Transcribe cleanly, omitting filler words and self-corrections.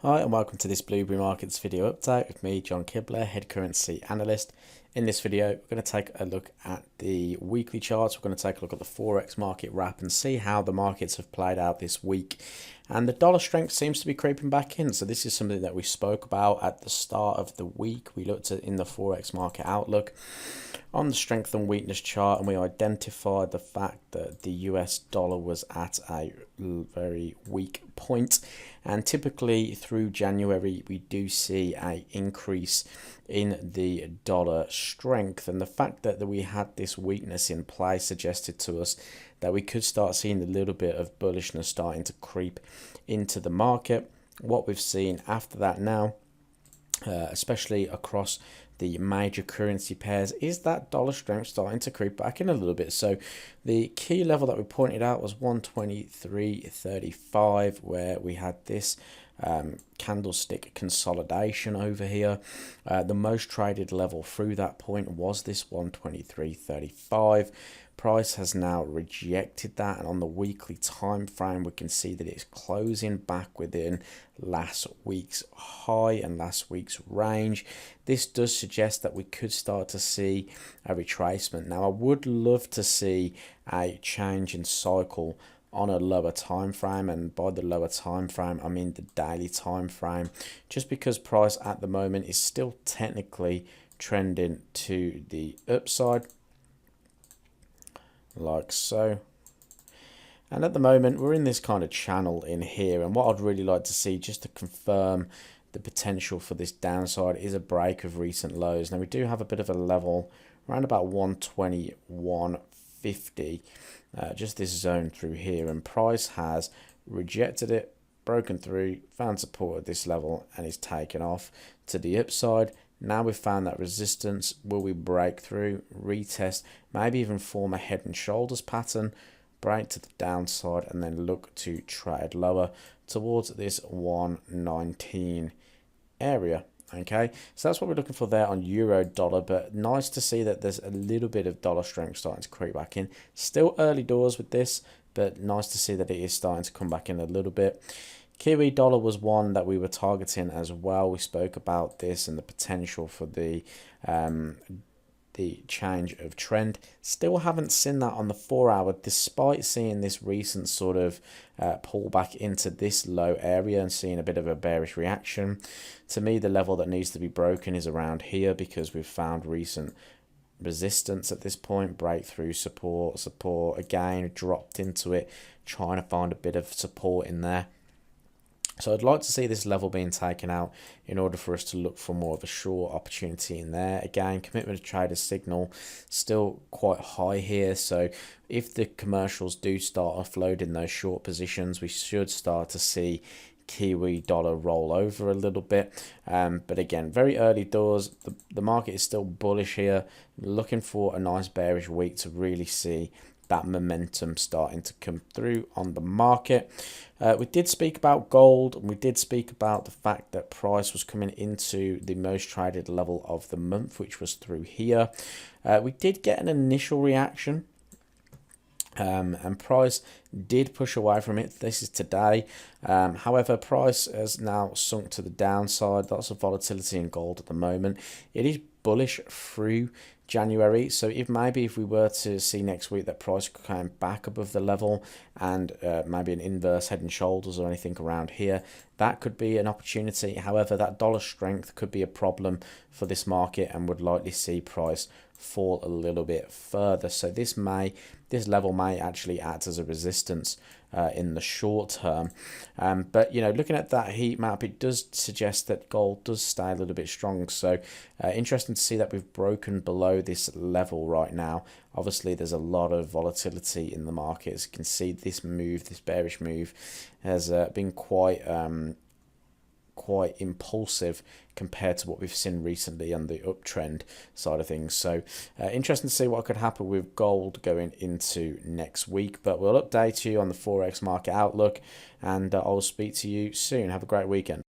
Hi and welcome to this Blueberry Markets video update with me, John Kibler, head currency analyst. In this video, we're going to take a look at the weekly charts. We're going to take a look at the Forex market wrap and see how the markets have played out this week. And the dollar strength seems to be creeping back in. So this is something that we spoke about at the start of the week. We looked at in the Forex market outlook on the strength and weakness chart, and we identified the fact that the US dollar was at a very weak point. And typically through January, we do see an increase in the dollar strength. And the fact that we had this weakness in play suggested to us that we could start seeing a little bit of bullishness starting to creep into the market. What we've seen after that now, especially across the major currency pairs, is that dollar strength starting to creep back in a little bit. So the key level that we pointed out was 123.35, where we had this candlestick consolidation over here. The most traded level through that point was this 123.35. Price has now rejected that, and on the weekly time frame we can see that it's closing back within last week's high and last week's range. This does suggest that we could start to see a retracement. Now I would love to see a change in cycle on a lower time frame, and by the lower time frame I mean the daily time frame, just because price at the moment is still technically trending to the upside like so. And at the moment we're in this kind of channel in here, and what I'd really like to see, just to confirm the potential for this downside, is a break of recent lows. Now we do have a bit of a level around about 121.50, just this zone through here, and price has rejected it, broken through, found support at this level, and is taken off to the upside. Now we've found that resistance. Will we break through, retest, maybe even form a head and shoulders pattern, break to the downside, and then look to trade lower towards this 119 area? Okay, so that's what we're looking for there on euro dollar, but nice to see that there's a little bit of dollar strength starting to creep back in. Still early doors with this, but nice to see that it is starting to come back in a little bit. Kiwi dollar was one that we were targeting as well. We spoke about this and the potential for the change of trend. Still haven't seen that on the 4-hour, despite seeing this recent sort of pullback into this low area and seeing a bit of a bearish reaction. To me, the level that needs to be broken is around here, because we've found recent resistance at this point, breakthrough, support again, dropped into it, trying to find a bit of support in there. So I'd like to see this level being taken out in order for us to look for more of a short opportunity in there. Again, commitment to trader signal still quite high here. So if the commercials do start offloading those short positions, we should start to see Kiwi dollar roll over a little bit. But again, very early doors. The market is still bullish here. Looking for a nice bearish week to really see that momentum starting to come through on the market. We did speak about gold, and we did speak about the fact that price was coming into the most traded level of the month, which was through here. We did get an initial reaction, and price did push away from it. This is today. However, price has now sunk to the downside. Lots of volatility in gold at the moment. It is bullish through January, so if we were to see next week that price came back above the level and maybe an inverse head and shoulders or anything around here, that could be an opportunity. However, that dollar strength could be a problem for this market and would likely see price fall a little bit further. So this level may actually act as a resistance in the short term. But looking at that heat map, it does suggest that gold does stay a little bit strong. So interesting to see that we've broken below this level right now. Obviously there's a lot of volatility in the market. As you can see, this bearish move has been quite impulsive compared to what we've seen recently on the uptrend side of things. So interesting to see what could happen with gold going into next week, but we'll update you on the Forex market outlook, and I'll speak to you soon. Have a great weekend.